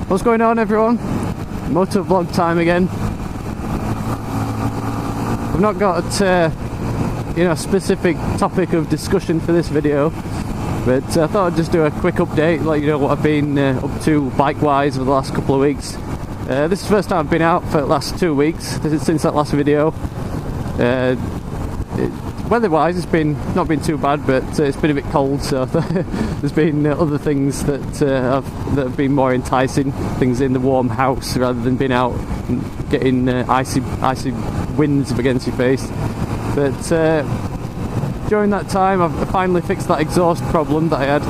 What's going on, everyone? Moto vlog time again. I've not got a specific topic of discussion for this video, but I thought I'd just do a quick update, let you know what I've been up to bike-wise over the last couple of weeks. This is the first time I've been out for the last 2 weeks since that last video. Weather-wise, it's not been too bad, but it's been a bit cold, so there's been other things that have been more enticing, things in the warm house rather than being out and getting icy winds up against your face. But during that time, I finally fixed that exhaust problem that I had.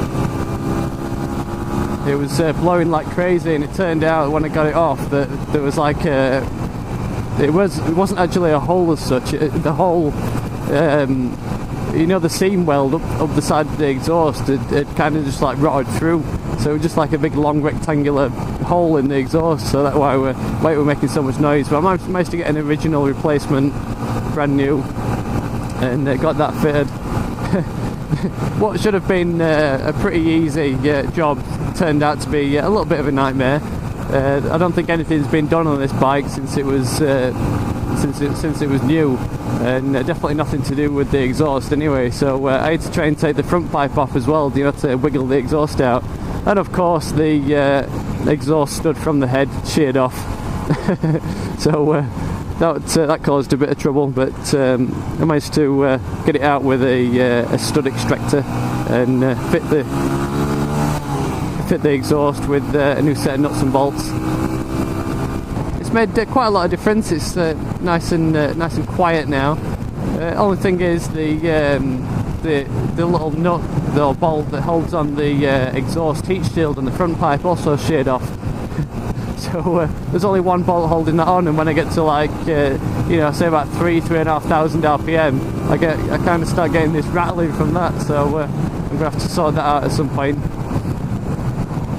It was blowing like crazy, and it turned out when I got it off that there was like it wasn't actually a hole as such. The hole, the seam weld up the side of the exhaust, it kind of just like rotted through, so it was just like a big long rectangular hole in the exhaust, so that's why we're making so much noise. But I managed to get an original replacement, brand new, and got that fitted. What should have been a pretty easy job turned out to be a little bit of a nightmare. I don't think anything's been done on this bike since it was new, and definitely nothing to do with the exhaust anyway. So I had to try and take the front pipe off as well, to wiggle the exhaust out, and of course the exhaust stud from the head sheared off. So that caused a bit of trouble, but I managed to get it out with a stud extractor and fit the exhaust with a new set of nuts and bolts. It's made quite a lot of difference. It's nice and quiet now. Only thing is the little nut, the bolt that holds on the exhaust heat shield on the front pipe also sheared off. So there's only one bolt holding that on, and when I get to like say about 3,500 RPM, I kind of start getting this rattling from that. So I'm gonna have to sort that out at some point.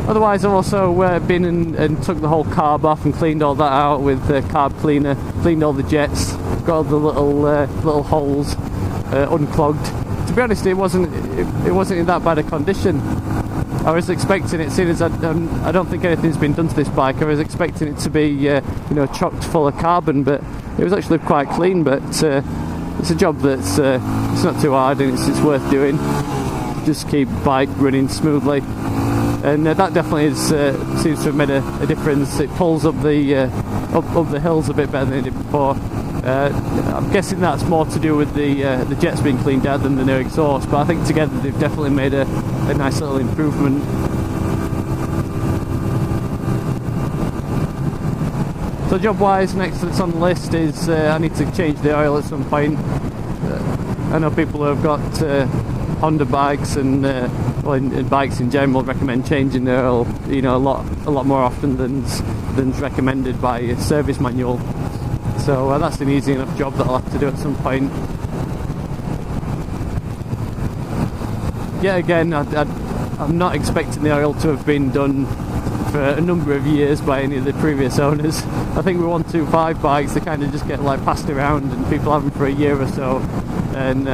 Otherwise, I've also been and took the whole carb off and cleaned all that out with the carb cleaner, cleaned all the jets, got all the little holes unclogged. To be honest, it wasn't in that bad a condition. I was expecting it, seeing as I don't think anything's been done to this bike, I was expecting it to be chocked full of carbon, but it was actually quite clean. But it's a job that's it's not too hard, and it's worth doing. Just keep the bike running smoothly. And that definitely seems to have made a difference. It pulls up the hills a bit better than it did before. I'm guessing that's more to do with the jets being cleaned out than the new exhaust, but I think together they've definitely made a nice little improvement. So job-wise, next that's on the list is I need to change the oil at some point. I know people who have got Honda bikes and bikes in general recommend changing their oil, a lot more often than's recommended by a service manual. So that's an easy enough job that I'll have to do at some point. Yeah, again, I'm not expecting the oil to have been done for a number of years by any of the previous owners. I think with 125 bikes, they kind of just get like passed around, and people have them for a year or so. And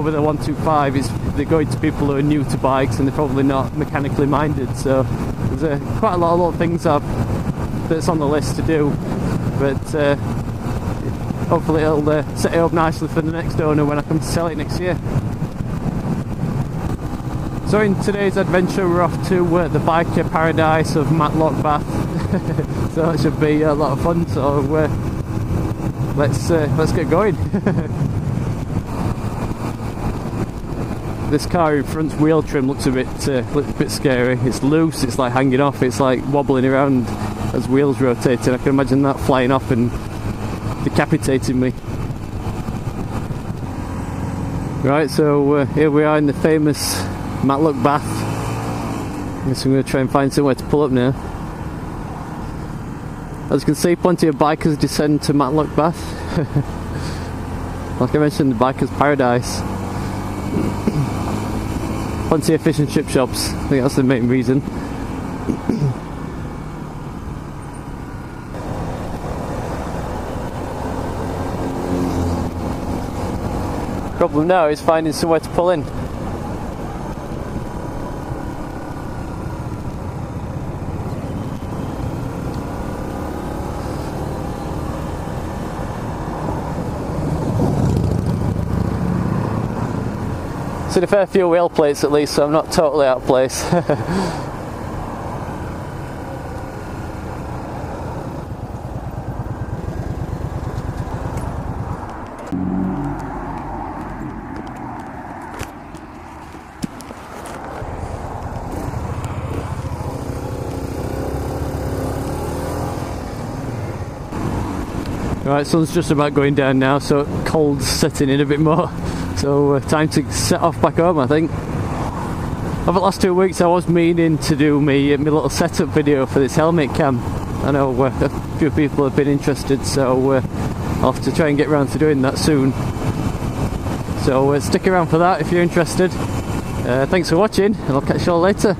with a 125, they're going to people who are new to bikes, and they're probably not mechanically minded. So there's quite a lot of things that's on the list to do, but hopefully it'll set it up nicely for the next owner when I come to sell it next year. So in today's adventure, we're off to the biker paradise of Matlock Bath. So that should be a lot of fun. So let's get going. This car in front's wheel trim looks a bit scary. It's loose, it's like hanging off, it's like wobbling around as wheels rotating. I can imagine that flying off and decapitating me. Right, so here we are in the famous Matlock Bath. I guess I'm going to try and find somewhere to pull up now. As you can see, plenty of bikers descend to Matlock Bath. Like I mentioned, the biker's paradise. Plenty of fish and chip shops. I think that's the main reason. Problem now is finding somewhere to pull in. Seen a fair few wheel plates at least, so I'm not totally out of place. Right, sun's just about going down now, so cold's setting in a bit more. So time to set off back home, I think. Over the last 2 weeks I was meaning to do my little setup video for this helmet cam. I know a few people have been interested, so I'll have to try and get around to doing that soon. So stick around for that if you're interested. Thanks for watching, and I'll catch you all later.